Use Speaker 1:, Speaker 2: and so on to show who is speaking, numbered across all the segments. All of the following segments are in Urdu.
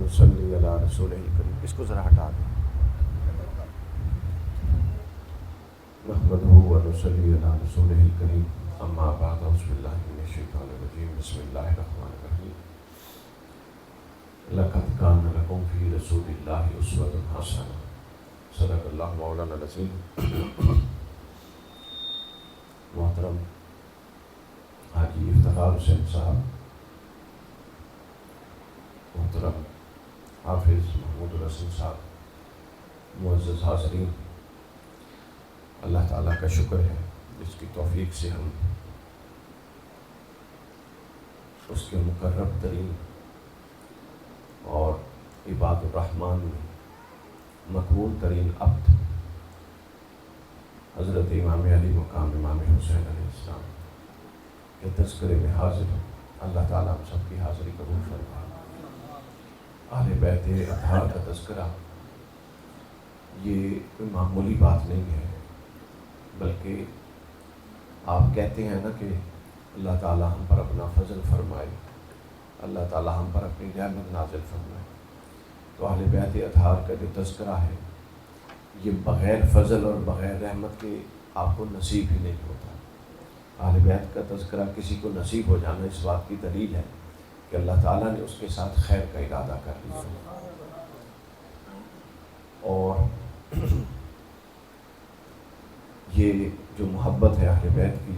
Speaker 1: ونصلی علی رسولہ الکریم. اس کو ذرا ہٹا دیں. نحمدہ ونصلی علی رسولہ الکریم. اما بعد اعوذ باللہ من الشیطان الرجیم. بسم اللہ الرحمن الرحیم. لقد کان لکم فی رسول اللہ اسوۃ حسنہ. صدق اللہ مولانا العظیم. محترم حاجی افتخار حسین صاحب، محترم حافظ محمود الرسول صاحب، معزز حاضرین، اللہ تعالیٰ کا شکر ہے جس کی توفیق سے ہم اس کے مقرب ترین اور عباد الرحمن میں مقبول ترین عبد حضرت امام علی مقام امام حسین علیہ السلام کے تذکرے میں حاضر ہوں. اللہ تعالیٰ ہم سب کی حاضری قبول فرمائے. اہل بیت اطہار کا تذکرہ یہ کوئی معمولی بات نہیں ہے، بلکہ آپ کہتے ہیں نا کہ اللہ تعالیٰ ہم پر اپنا فضل فرمائے، اللہ تعالیٰ ہم پر اپنی رحمت نازل فرمائے. تو اہل بیت اطہار کا جو تذکرہ ہے یہ بغیر فضل اور بغیر رحمت کے آپ کو نصیب ہی نہیں ہوتا. اہل بیت کا تذکرہ کسی کو نصیب ہو جانا اس بات کی دلیل ہے کہ اللہ تعالیٰ نے اس کے ساتھ خیر کا ارادہ کر لیا. اور یہ جو محبت ہے اہل بیت کی،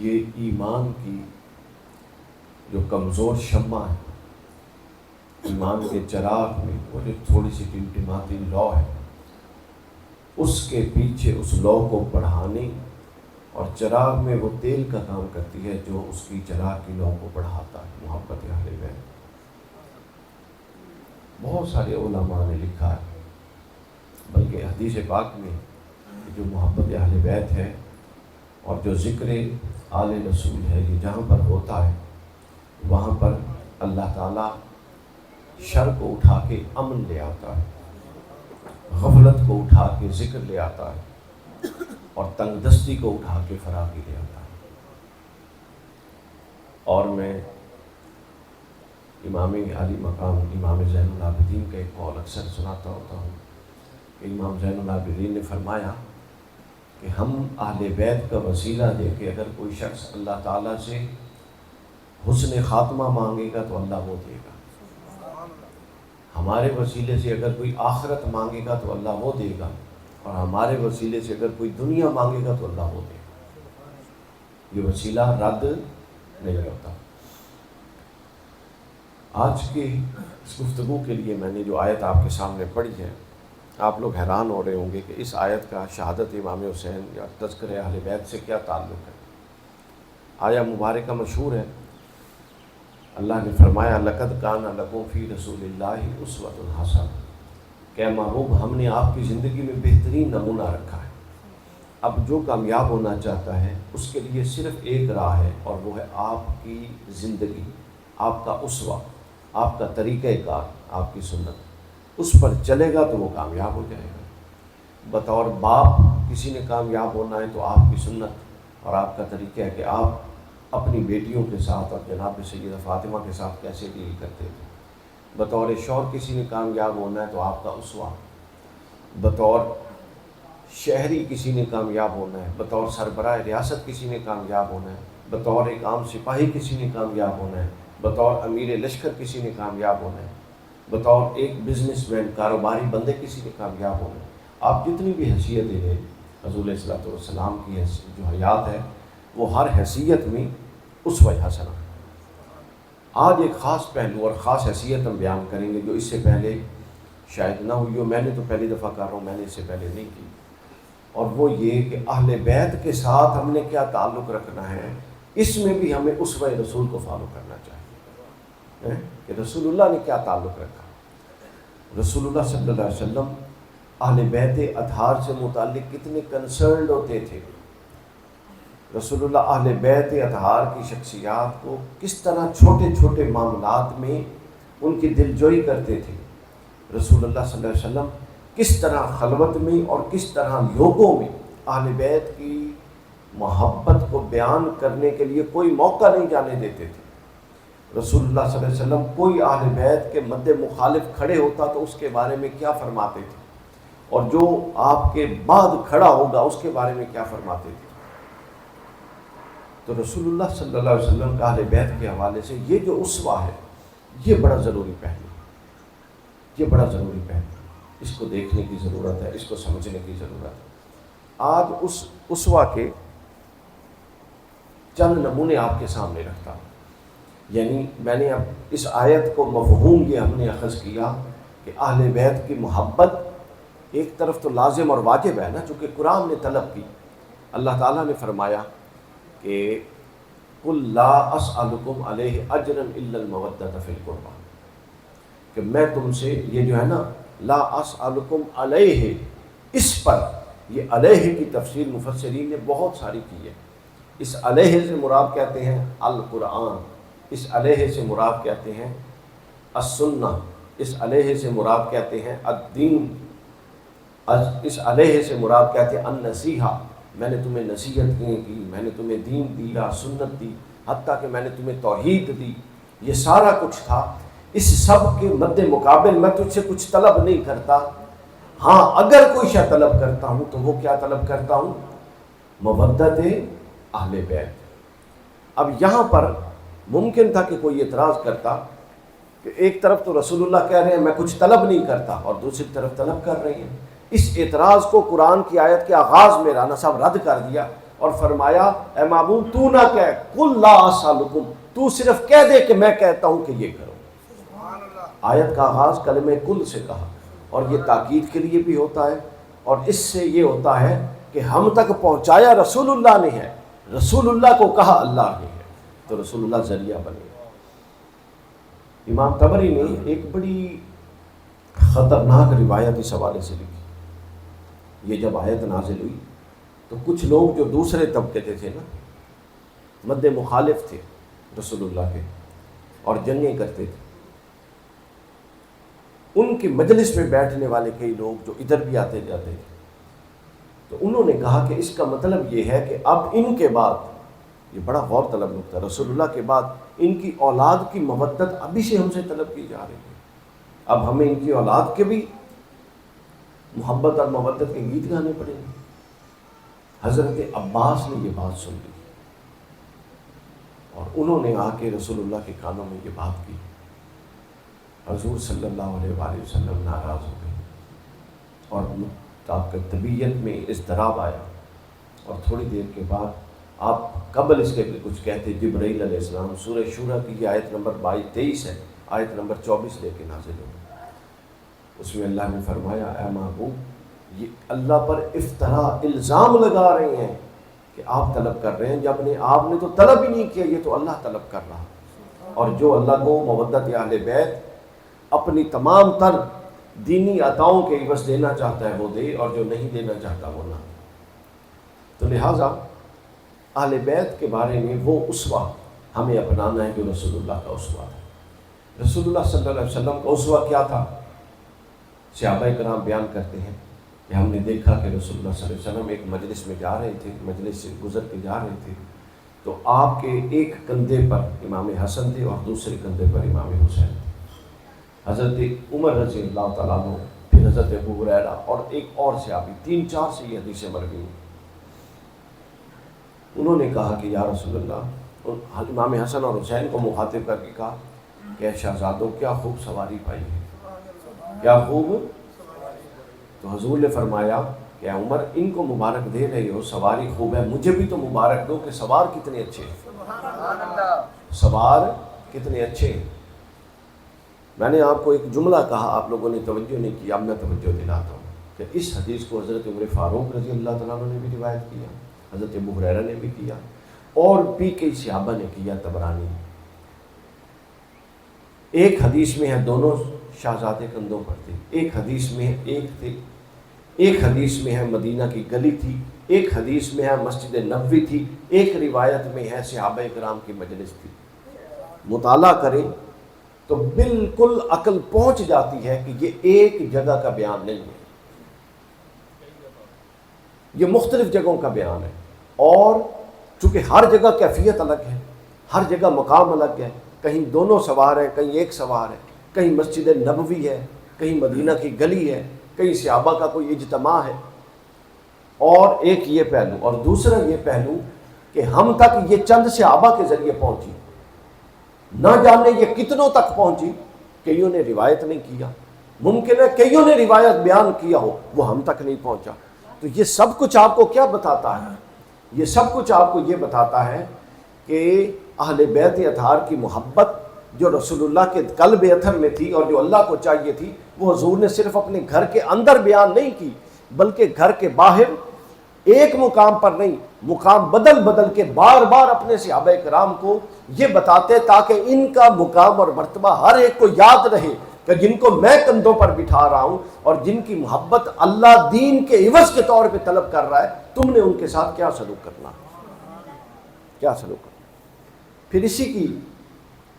Speaker 1: یہ ایمان کی جو کمزور شمع ہے، ایمان کے چراغ میں وہ جو تھوڑی سی ٹمٹماتی لو ہے، اس کے پیچھے اس لو کو بڑھانے اور چراغ میں وہ تیل کا کام کرتی ہے جو اس کی چراغ کی لو کو بڑھاتا ہے. محبت اہل بیت. بہت سارے علماء نے لکھا ہے، بلکہ حدیث پاک میں جو محبت اہل بیت ہے اور جو ذکر آل رسول ہے، یہ جہاں پر ہوتا ہے وہاں پر اللہ تعالیٰ شر کو اٹھا کے امن لے آتا ہے، غفلت کو اٹھا کے ذکر لے آتا ہے، اور تنگ دستی کو اٹھا کے فراغی لے آتا ہے. اور میں امام علی مقام امام زین العابدین کا ایک قول اکثر سناتا ہوتا ہوں کہ امام زین العابدین نے فرمایا کہ ہم اہل بیت کا وسیلہ دے کے اگر کوئی شخص اللہ تعالیٰ سے حسن خاتمہ مانگے گا تو اللہ وہ دے گا. ہمارے وسیلے سے اگر کوئی آخرت مانگے گا تو اللہ وہ دے گا، اور ہمارے وسیلے سے اگر کوئی دنیا مانگے گا تو اللہ وہ دے گا. یہ وسیلہ رد نہیں ہوتا. آج کی اس گفتگو کے لیے میں نے جو آیت آپ کے سامنے پڑھی ہے، آپ لوگ حیران ہو رہے ہوں گے کہ اس آیت کا شہادت امام حسین یا تذکر اہل بیت سے کیا تعلق ہے. آیہ مبارکہ مشہور ہے. اللہ نے فرمایا لقد کان لکم فی رسول اللہ اسوۃ حسنہ. کہ محبوب ہم نے آپ کی زندگی میں بہترین نمونہ رکھا ہے. اب جو کامیاب ہونا چاہتا ہے اس کے لیے صرف ایک راہ ہے، اور وہ ہے آپ کی زندگی، آپ کا اسوہ، آپ کا طریقہ کار، آپ کی سنت. اس پر چلے گا تو وہ کامیاب ہو جائے گا. بطور باپ کسی نے کامیاب ہونا ہے تو آپ کی سنت اور آپ کا طریقہ ہے کہ آپ اپنی بیٹیوں کے ساتھ اور جناب سیدہ فاطمہ کے ساتھ کیسے ڈیل کرتے تھے. بطور شوہر کسی نے کامیاب ہونا ہے تو آپ کا اسوہ. بطور شہری کسی نے کامیاب ہونا ہے، بطور سربراہ ریاست کسی نے کامیاب ہونا ہے، بطور ایک عام سپاہی کسی نے کامیاب ہونا ہے، بطور امیر لشکر کسی نے کامیاب ہونا ہے، بطور ایک بزنس مین کاروباری بندے کسی نے کامیاب ہونا ہے. آپ جتنی بھی حیثیتیں ہیں، حضور علیہ الصلوۃ والسلام کی جو حیات ہے وہ ہر حیثیت میں اسوہ حسنہ. آج ایک خاص پہلو اور خاص حیثیت ہم بیان کریں گے جو اس سے پہلے شاید نہ ہوئی ہو. میں نے تو پہلی دفعہ کر رہا ہوں، میں نے اس سے پہلے نہیں کی. اور وہ یہ کہ اہل بیت کے ساتھ ہم نے کیا تعلق رکھنا ہے. اس میں بھی ہمیں اسوہ رسول کو فالو کرنا چاہیے کہ رسول اللہ نے کیا تعلق رکھا. رسول اللہ صلی اللہ علیہ وسلم اہل بیت اطہار سے متعلق کتنے کنسرنڈ ہوتے تھے. رسول اللہ اہل بیت اطہار کی شخصیات کو کس طرح چھوٹے چھوٹے معاملات میں ان کی دلجوئی کرتے تھے. رسول اللہ صلی اللہ علیہ وسلم کس طرح خلوت میں اور کس طرح لوگوں میں اہل بیت کی محبت کو بیان کرنے کے لیے کوئی موقع نہیں جانے دیتے تھے. رسول اللہ صلی اللہ علیہ وسلم کوئی اہل بیت کے مد مخالف کھڑے ہوتا تو اس کے بارے میں کیا فرماتے تھے، اور جو آپ کے بعد کھڑا ہوگا اس کے بارے میں کیا فرماتے تھے۔ تو رسول اللہ صلی اللہ علیہ وسلم کا اہل بیت کے حوالے سے یہ جو اسوہ ہے، یہ بڑا ضروری پہلو ہے، یہ بڑا ضروری پہلو ہے، اس کو دیکھنے کی ضرورت ہے، اس کو سمجھنے کی ضرورت ہے۔ آج اس اسوہ کے چند نمونے آپ کے سامنے رکھتا ہوں۔ یعنی میں نے اب اس آیت کو مفہوم یہ ہم نے اخذ کیا کہ اہل بیت کی محبت ایک طرف تو لازم اور واجب ہے نا، چونکہ قرآن نے طلب کی۔ اللہ تعالیٰ نے فرمایا کہ قُلْ لَا أَسْأَلُكُمْ عَلَيْهِ أَجْرًا إِلَّا الْمَوَدَّةَ فِي الْقُرْبَى، کہ میں تم سے یہ جو ہے نا لا أَسْأَلُكُمْ عَلَيْهِ، اس پر، یہ علیہ کی تفسیر مفسرین نے بہت ساری کی ہے۔ اس علیہ سے مراد کہتے ہیں القرآن، اس علیہ سے مراد کہتے ہیں السنہ، اس علیہ سے مراد کہتے ہیں الدین، اس علیہ سے مراد کہتے ہیں النصیحہ، میں نے تمہیں نصیحت کی، میں نے تمہیں دین دیا، سنت دی، حتیٰ کہ میں نے تمہیں توحید دی، یہ سارا کچھ تھا۔ اس سب کے مد مقابل میں تجھ سے کچھ طلب نہیں کرتا، ہاں اگر کوئی شے طلب کرتا ہوں تو وہ کیا طلب کرتا ہوں؟ مودت اہل بیت۔ اب یہاں پر ممکن تھا کہ کوئی اعتراض کرتا کہ ایک طرف تو رسول اللہ کہہ رہے ہیں میں کچھ طلب نہیں کرتا، اور دوسری طرف طلب کر رہی ہیں۔ اس اعتراض کو قرآن کی آیت کے آغاز میں رانا صاحب رد کر دیا اور فرمایا اے معبود تو نہ کہہ قُلْ لَا أَسْأَلُكُمْ، تو صرف کہہ دے کہ میں کہتا ہوں کہ یہ کرو۔ آیت کا آغاز کلمہ کل سے کہا، اور یہ تاکید کے لیے بھی ہوتا ہے، اور اس سے یہ ہوتا ہے کہ ہم تک پہنچایا رسول اللہ نے ہے، رسول اللہ کو کہا اللہ نے ہے، تو رسول اللہ ذریعہ بنے۔ امام طبری نے ایک بڑی خطرناک روایت اس حوالے سے لکھی۔ یہ جب آیت نازل ہوئی تو کچھ لوگ جو دوسرے طبقے تھے نا، مد مخالف تھے رسول اللہ کے اور جنگیں کرتے تھے، ان کی مجلس میں بیٹھنے والے کئی لوگ جو ادھر بھی آتے جاتے تھے، تو انہوں نے کہا کہ اس کا مطلب یہ ہے کہ اب ان کے بعد، یہ بڑا غور طلب نکتہ، رسول اللہ کے بعد ان کی اولاد کی مودت ابھی سے ہم سے طلب کی جا رہی ہے، اب ہمیں ان کی اولاد کے بھی محبت اور مودت کے گیت گانے پڑیں گے۔ حضرت عباس نے یہ بات سن لی اور انہوں نے آ کے رسول اللہ کے کانوں میں یہ بات کی۔ حضور صلی اللہ علیہ وآلہ وسلم ناراض ہو گئے اور آپ کے طبیعت میں اضطراب آیا، اور تھوڑی دیر کے بعد آپ قبل اس کے کچھ کہتے، جبرائیل علیہ السلام، سورہ شورى کی یہ آیت نمبر 23 ہے، آیت نمبر 24 لے کے نازل ہو۔ اس میں اللہ نے فرمایا اے محبوب، یہ اللہ پر افترا، الزام لگا رہے ہیں کہ آپ طلب کر رہے ہیں، جب نے آپ نے تو طلب ہی نہیں کیا، یہ تو اللہ طلب کر رہا۔ اور جو اللہ کو مودت اہل بیت اپنی تمام تر دینی عطاؤں کے عوض دینا چاہتا ہے وہ دے، اور جو نہیں دینا چاہتا وہ نہ۔ تو لہٰذا اہل بیت کے بارے میں وہ اسوہ ہمیں اپنانا ہے جو رسول اللہ کا اسوہ ہے۔ رسول اللہ صلی اللہ علیہ وسلم کا اسوہ کیا تھا؟ صحابہ کرام بیان کرتے ہیں کہ ہم نے دیکھا کہ رسول اللہ صلی اللہ علیہ وسلم ایک مجلس میں جا رہے تھے، مجلس سے گزر کے جا رہے تھے، تو آپ کے ایک کندھے پر امام حسن تھے اور دوسرے کندھے پر امام حسین تھے۔ حضرت عمر رضی اللہ تعالیٰ عنہ، پھر حضرت ابو ہریرہ اور ایک اور صحابی، 3-4 سے یہ حدیثیں مروی ہیں۔ انہوں نے کہا کہ یا رسول اللہ، امام حسن اور حسین کو مخاطب کر کے کہا کہ اے شہزادوں، کیا خوب سواری پائی ہے، کیا خوب۔ تو حضور نے فرمایا کہ اے عمر، ان کو مبارک دے رہے ہو، سواری خوب ہے، مجھے بھی تو مبارک دو کہ سوار کتنے اچھے ہیں، سوار کتنے اچھے ہیں۔ میں نے آپ کو ایک جملہ کہا، آپ لوگوں نے توجہ نہیں کی، اب میں توجہ دلاتا ہوں کہ اس حدیث کو حضرت عمر فاروق رضی اللہ تعالیٰ عنہ نے بھی روایت کیا، حضرت ابو ہریرہ نے بھی کیا، اور بھی کئی صحابہ نے کیا، طبرانی۔ ایک حدیث میں ہے دونوں شہزادے کندھوں پر تھے، ایک حدیث میں ایک تھے، ایک حدیث میں ہے مدینہ کی گلی تھی، ایک حدیث میں ہے مسجد نبوی تھی، ایک روایت میں ہے صحابہ کرام کی مجلس تھی۔ مطالعہ کریں تو بالکل عقل پہنچ جاتی ہے کہ یہ ایک جگہ کا بیان نہیں ہے، یہ مختلف جگہوں کا بیان ہے، اور چونکہ ہر جگہ کیفیت الگ ہے، ہر جگہ مقام الگ ہے، کہیں دونوں سوار ہیں، کہیں ایک سوار ہے، کہیں مسجد نبوی ہے، کہیں مدینہ کی گلی ہے، کہیں صحابہ کا کوئی اجتماع ہے۔ اور ایک یہ پہلو، اور دوسرا یہ پہلو کہ ہم تک یہ چند صحابہ کے ذریعے پہنچی، نہ جانے یہ کتنوں تک پہنچی، کئیوں نے روایت نہیں کیا، ممکن ہے کئیوں نے روایت بیان کیا ہو، وہ ہم تک نہیں پہنچا۔ تو یہ سب کچھ آپ کو کیا بتاتا ہے؟ یہ سب کچھ آپ کو یہ بتاتا ہے کہ اہل بیت اطہار کی محبت جو رسول اللہ کے قلب اطہر میں تھی اور جو اللہ کو چاہیے تھی، وہ حضور نے صرف اپنے گھر کے اندر بیان نہیں کی، بلکہ گھر کے باہر ایک مقام پر نہیں، مقام بدل بدل کے بار بار اپنے صحابہ کرام کو یہ بتاتے تاکہ ان کا مقام اور مرتبہ ہر ایک کو یاد رہے کہ جن کو میں کندھوں پر بٹھا رہا ہوں اور جن کی محبت اللہ دین کے عوض کے طور پہ طلب کر رہا ہے، تم نے ان کے ساتھ کیا سلوک کرنا، کیا سلوک کرنا۔ پھر اسی کی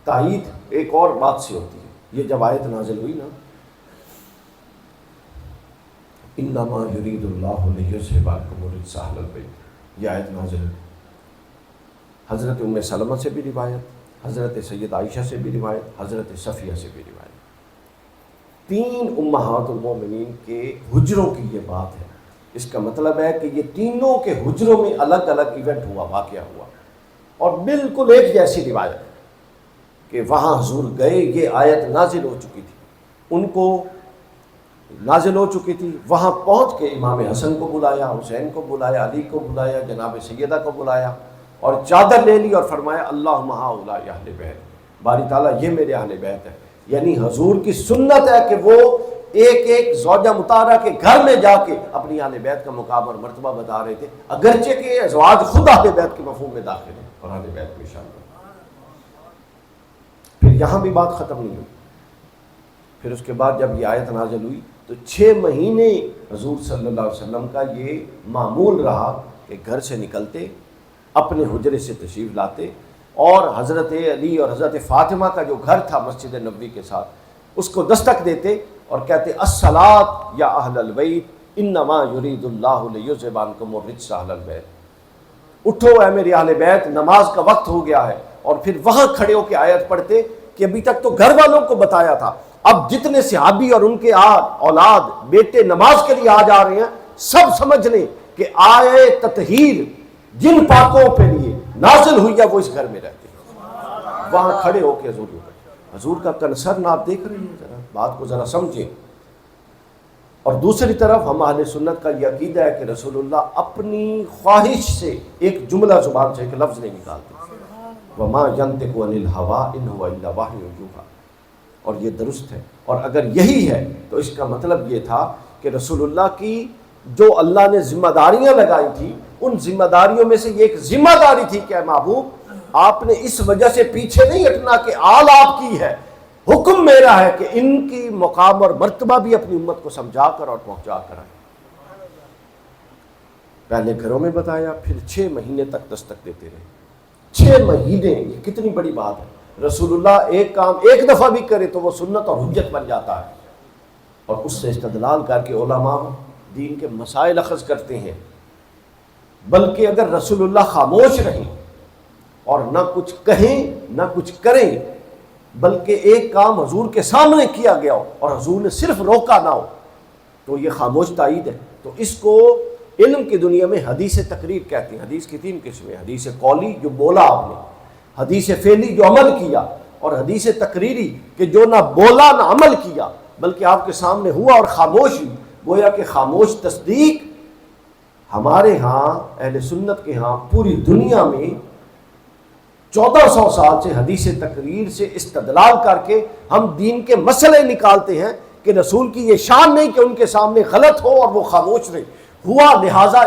Speaker 1: تائید ایک اور بات سے ہوتی ہے۔ یہ جب آیت نازل ہوئی نا، انما یرید اللہ لیذھب عنکم الرجس اہل البیت، یہ آیت نازل ہوئی۔ حضرت ام سلمہ سے بھی روایت، حضرت سید عائشہ سے بھی روایت، حضرت صفیہ سے بھی روایت، تین امہات المومنین کے حجروں کی یہ بات ہے۔ اس کا مطلب ہے کہ یہ تینوں کے حجروں میں الگ الگ ایونٹ ہوا، واقعہ ہوا، اور بالکل ایک جیسی روایت ہے کہ وہاں حضور گئے، یہ آیت نازل ہو چکی تھی، ان کو نازل ہو چکی تھی، وہاں پہنچ کے امام حسن کو بلایا، حسین کو بلایا، علی کو بلایا، جناب سیدہ کو بلایا، اور چادر لے لی اور فرمایا اللہم ہؤلاء اہل بیت، باری تعالیٰ یہ میرے اہل بیت ہے۔ یعنی حضور کی سنت ہے کہ وہ ایک ایک زوجہ مطہرہ کے گھر میں جا کے اپنی اہل بیت کا مقام اور مرتبہ بتا رہے تھے، اگرچہ کہ ازواج خود اہل بیت کے مفہوم میں داخل ہیں اور اہل بیت میں شامل ہیں۔ پھر یہاں بھی بات ختم نہیں ہوئی، پھر اس کے بعد جب یہ آیت نازل ہوئی تو 6 مہینے حضور صلی اللہ علیہ وسلم کا یہ معمول رہا کہ گھر سے نکلتے، اپنے حجرے سے تشریف لاتے، اور حضرت علی اور حضرت فاطمہ کا جو گھر تھا مسجد نبوی کے ساتھ، اس کو دستک دیتے اور کہتے الصلاۃ یا اہل البیت انما یرید اللہ لیذھب عنکم الرجس اہل البیت، اٹھو اے میرے اہل بیت، نماز کا وقت ہو گیا ہے۔ اور پھر وہاں کھڑے ہو کے آیت پڑھتے کہ ابھی تک تو گھر والوں کو بتایا تھا، اب جتنے صحابی اور ان کے اولاد بیٹے نماز کے لیے آ جا رہے ہیں، سب سمجھ لیں کہ آئے تطہیر جن پاکوں پہ لیے نازل ہوئی ہے وہ اس گھر میں رہتے ہیں۔ وہاں کھڑے ہو کے حضور کا کنسرن آپ دیکھ رہے ہیں، ذرا بات کو ذرا سمجھیں۔ اور دوسری طرف ہم اہل سنت کا یہ عقیدہ ہے کہ رسول اللہ اپنی خواہش سے ایک جملہ زبان سے ایک لفظ نہیں نکالتے، وما ینطق عن الہویٰ ان ھو الا وحی یوحیٰ، اور یہ درست ہے۔ اور اگر یہی ہے تو اس کا مطلب یہ تھا کہ رسول اللہ کی جو اللہ نے ذمہ داریاں لگائی تھی، ان ذمہ داریوں میں سے یہ ایک ذمہ داری تھی کہ اے محبوب آپ نے اس وجہ سے پیچھے نہیں ہٹنا کہ آل آپ کی ہے، حکم میرا ہے کہ ان کی مقام اور مرتبہ بھی اپنی امت کو سمجھا کر اور پہنچا کر آئے۔ پہلے گھروں میں بتایا، پھر 6 مہینے تک دستک دیتے رہے۔ 6 مہینے، یہ کتنی بڑی بات ہے۔ رسول اللہ ایک کام ایک دفعہ بھی کرے تو وہ سنت اور حجت بن جاتا ہے، اور اس سے استدلال کر کے علماء دین کے مسائل اخذ کرتے ہیں۔ بلکہ اگر رسول اللہ خاموش رہیں اور نہ کچھ کہیں نہ کچھ کریں، بلکہ ایک کام حضور کے سامنے کیا گیا ہو اور حضور نے صرف روکا نہ ہو، تو یہ خاموش تائید ہے۔ تو اس کو علم کی دنیا میں حدیث تقریر کہتے ہیں۔ حدیث کی 3 قسمیں، حدیث قولی جو بولا آپ نے، حدیث فعلی جو عمل کیا، اور حدیث تقریری کہ جو نہ بولا نہ عمل کیا بلکہ آپ کے سامنے ہوا اور خاموش ہوئی۔ گویا کہ خاموش تصدیق ہمارے ہاں اہل سنت کے ہاں پوری دنیا میں 1400 سال سے حدیث تقریر سے استدلال کر کے ہم دین کے مسئلے نکالتے ہیں کہ رسول کی یہ شان نہیں کہ ان کے سامنے غلط ہو اور وہ خاموش رہے، ہوا لہٰذا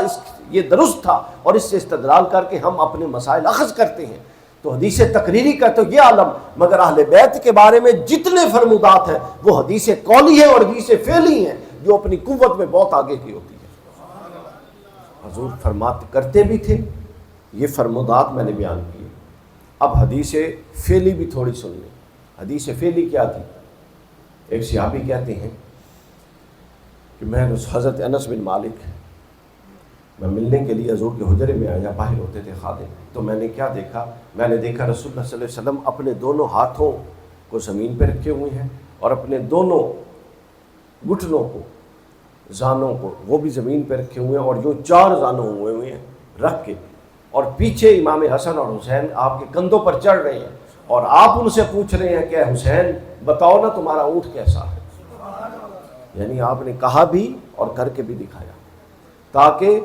Speaker 1: یہ درست تھا، اور اس سے استدلال کر کے ہم اپنے مسائل اخذ کرتے ہیں۔ تو حدیث تقریری کا تو یہ عالم، مگر اہل بیت کے بارے میں جتنے فرمودات ہیں وہ حدیث قولی ہے اور حدیث فعلی ہیں، جو اپنی قوت میں بہت آگے کی ہوتی ہے۔ حضور فرماتے کرتے بھی تھے، یہ فرمودات میں نے بیان کیے۔ اب حدیث فعلی بھی تھوڑی سن لیں۔ حدیث فعلی کیا تھی؟ ایک صحابی کہتے ہیں کہ میں حضرت انس بن مالک میں ملنے کے لیے حضور کے حجرے میں آیا، باہر ہوتے تھے خادم، تو میں نے کیا دیکھا؟ میں نے دیکھا رسول اللہ صلی اللہ علیہ وسلم اپنے دونوں ہاتھوں کو زمین پہ رکھے ہوئے ہیں اور اپنے دونوں گھٹنوں کو، زانوں کو وہ بھی زمین پہ رکھے ہوئے ہیں، اور جو 4 زانوں ہوئے ہیں رکھ کے، اور پیچھے امام حسن اور حسین آپ کے کندھوں پر چڑھ رہے ہیں، اور آپ ان سے پوچھ رہے ہیں کہ حسین بتاؤ نا تمہارا اونٹ کیسا ہے۔ یعنی آپ نے کہا بھی اور کر کے بھی دکھایا، تاکہ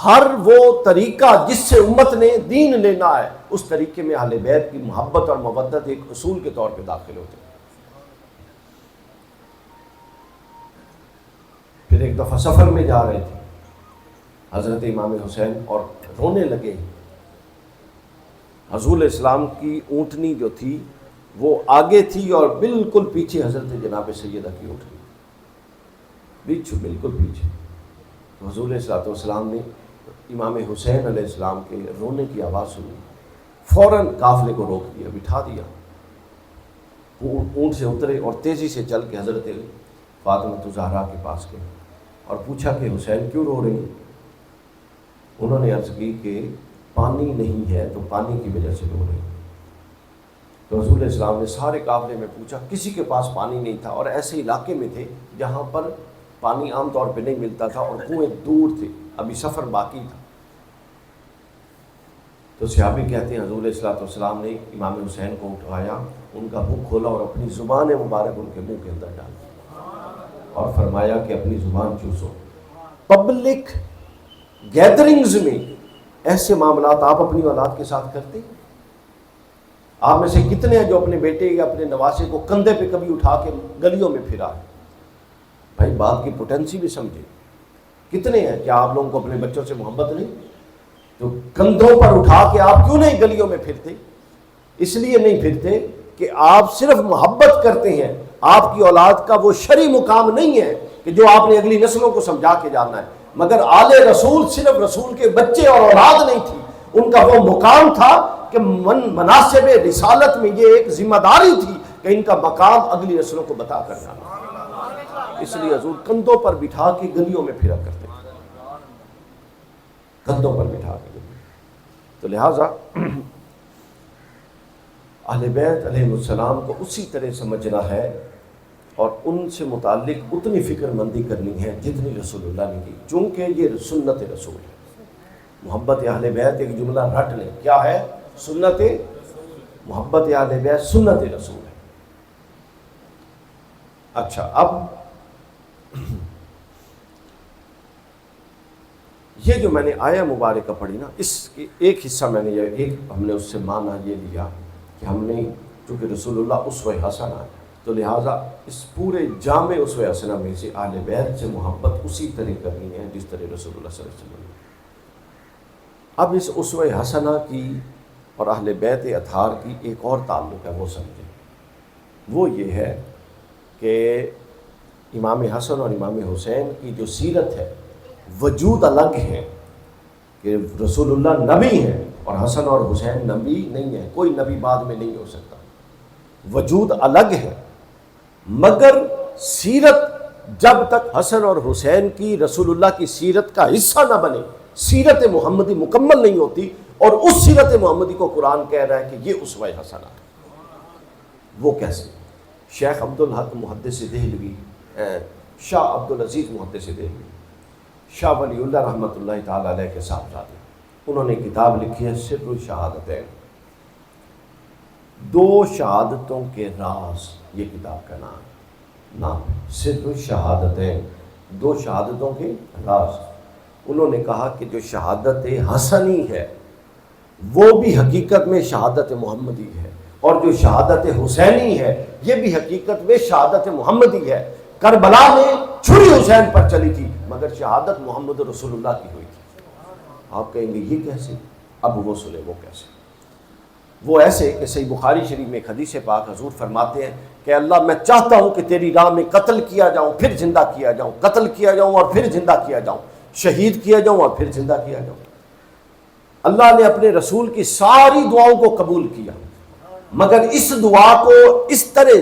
Speaker 1: ہر وہ طریقہ جس سے امت نے دین لینا ہے اس طریقے میں اہل بیت کی محبت اور مودت ایک اصول کے طور پہ داخل ہوتے ہیں۔ پھر ایک دفعہ سفر میں جا رہے تھے حضرت امام حسین اور رونے لگے۔ حضور اسلام کی اونٹنی جو تھی وہ آگے تھی اور بالکل پیچھے حضرت جناب سیدہ کی اونٹنی، بالکل پیچھے۔ تو حضور صلی والسلام نے امام حسین علیہ السلام کے رونے کی آواز سنی، فوراً قافلے کو روک دیا، بٹھا دیا، وہ اونٹ سے اترے اور تیزی سے چل کے حضرت فاطمہ زہرا کے پاس گئے اور پوچھا کہ حسین کیوں رو رہے ہیں؟ انہوں نے عرض کی کہ پانی نہیں ہے تو پانی کی وجہ سے رو رہے ہیں۔ تو حضور اسلام نے سارے قافلے میں پوچھا، کسی کے پاس پانی نہیں تھا، اور ایسے علاقے میں تھے جہاں پر پانی عام طور پہ نہیں ملتا تھا اور کنویں دور تھے، ابھی سفر باقی تھا۔ تو صحابی کہتے ہیں حضور صلی اللہ علیہ وسلم نے امام حسین کو اٹھایا، ان کا منہ کھولا اور اپنی زبان مبارک ان کے منہ کے اندر ڈالی اور فرمایا کہ اپنی زبان چوسو۔ پبلک گیدرنگز میں ایسے معاملات آپ اپنی اولاد کے ساتھ کرتے ہیں؟ آپ میں سے کتنے ہیں جو اپنے بیٹے یا اپنے نواسے کو کندھے پہ کبھی اٹھا کے گلیوں میں پھرا ہے؟ بھائی بات کی پوٹینسی بھی سمجھے۔ کتنے ہیں؟ کیا آپ لوگوں کو اپنے بچوں سے محبت نہیں؟ تو کندھوں پر اٹھا کے آپ کیوں نہیں گلیوں میں پھرتے؟ اس لیے نہیں پھرتے کہ آپ صرف محبت کرتے ہیں، آپ کی اولاد کا وہ شرعی مقام نہیں ہے کہ جو آپ نے اگلی نسلوں کو سمجھا کے جانا ہے۔ مگر آل رسول صرف رسول کے بچے اور اولاد نہیں تھی، ان کا وہ مقام تھا کہ مناسب رسالت میں یہ ایک ذمہ داری تھی کہ ان کا مقام اگلی نسلوں کو بتا کر جانا۔ اس لیے حضور کندھوں پر بٹھا کے گلیوں میں پھرا کرتے تھے، کندھوں پر بٹھا کے۔ تو لہٰذا اہل بیت علیہ السلام کو اسی طرح سمجھنا ہے اور ان سے متعلق اتنی فکر مندی کرنی ہے جتنی رسول اللہ نے کی، چونکہ یہ سنت رسول ہے۔ محبت اہل بیت ایک جملہ رٹ لیں، کیا ہے؟ سنت محبت اہل بیت سنت رسول ہے۔ اچھا، اب یہ جو میں نے آیہ مبارکہ پڑھی نا، اس کے ایک حصہ میں نے ہم نے اس سے مانا یہ لیا کہ ہم نے چونکہ رسول اللہ اسوہ حسنہ ہے تو لہٰذا اس پورے جامع اسوہ حسنہ میں سے اہل بیت سے محبت اسی طرح کرنی ہے جس طرح رسول اللہ صلی اللہ علیہ وسلم۔ اب اس اسوہ حسنہ کی اور اہل بیت اطہار کی ایک اور تعلق ہے، وہ سمجھیں۔ وہ یہ ہے کہ امام حسن اور امام حسین کی جو سیرت ہے، وجود الگ ہے کہ رسول اللہ نبی ہیں اور حسن اور حسین نبی نہیں ہیں، کوئی نبی بعد میں نہیں ہو سکتا، وجود الگ ہے۔ مگر سیرت جب تک حسن اور حسین کی رسول اللہ کی سیرت کا حصہ نہ بنے، سیرت محمدی مکمل نہیں ہوتی، اور اس سیرت محمدی کو قرآن کہہ رہا ہے کہ یہ اسوہ حسنہ ہے۔ وہ کیسے؟ شیخ عبدالحق محدث دہلوی، شاہ عبدالعزیز محدث دہلوی، شاہ ولی اللہ رحمۃ اللہ تعالی علیہ کے صاحبزادے، انہوں نے کتاب لکھی ہے سر الشہادتین، دو شہادتوں کے راز، یہ کتاب کا نام ہے سر الشہادتین، دو شہادتوں کے راز۔ انہوں نے کہا کہ جو شہادت حسنی ہے وہ بھی حقیقت میں شہادت محمدی ہے، اور جو شہادت حسینی ہے یہ بھی حقیقت میں شہادت محمدی ہے۔ کربلا میں چھری حسین پر چلی تھی مگر شہادت محمد رسول اللہ کی ہوئی تھی۔ آپ کہیں گے یہ کیسے؟ اب وہ سنیں وہ کیسے۔ وہ ایسے کہ صحیح بخاری شریف میں ایک حدیث پاک حضور فرماتے ہیں کہ اللہ میں چاہتا ہوں کہ تیری راہ میں قتل کیا جاؤں پھر زندہ کیا جاؤں، قتل کیا جاؤں اور پھر زندہ کیا جاؤں، شہید کیا جاؤں اور پھر زندہ کیا جاؤں۔ اللہ نے اپنے رسول کی ساری دعاؤں کو قبول کیا، مگر اس دعا کو اس طرح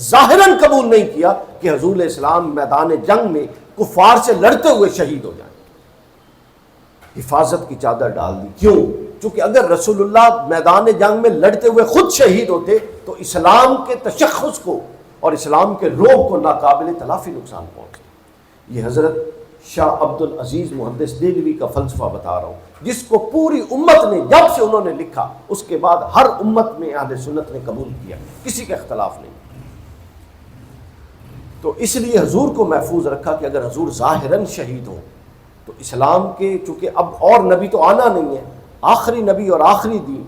Speaker 1: ظاہراً قبول نہیں کیا کہ حضور اسلام میدان جنگ میں کفار سے لڑتے ہوئے شہید ہو جائیں۔ حفاظت کی چادر ڈال دی. کیوں؟ چونکہ اگر رسول اللہ میدان جنگ میں لڑتے ہوئے خود شہید ہوتے تو اسلام کے تشخص کو اور اسلام کے روح کو ناقابل تلافی نقصان پہنچے. یہ حضرت شاہ عبد العزیز محدث دہلوی کا فلسفہ بتا رہا ہوں، جس کو پوری امت نے جب سے انہوں نے لکھا اس کے بعد ہر امت میں اہل سنت نے قبول کیا، کسی کا اختلاف نہیں. تو اس لیے حضور کو محفوظ رکھا کہ اگر حضور ظاہراً شہید ہو تو اسلام کے، چونکہ اب اور نبی تو آنا نہیں ہے، آخری نبی اور آخری دین،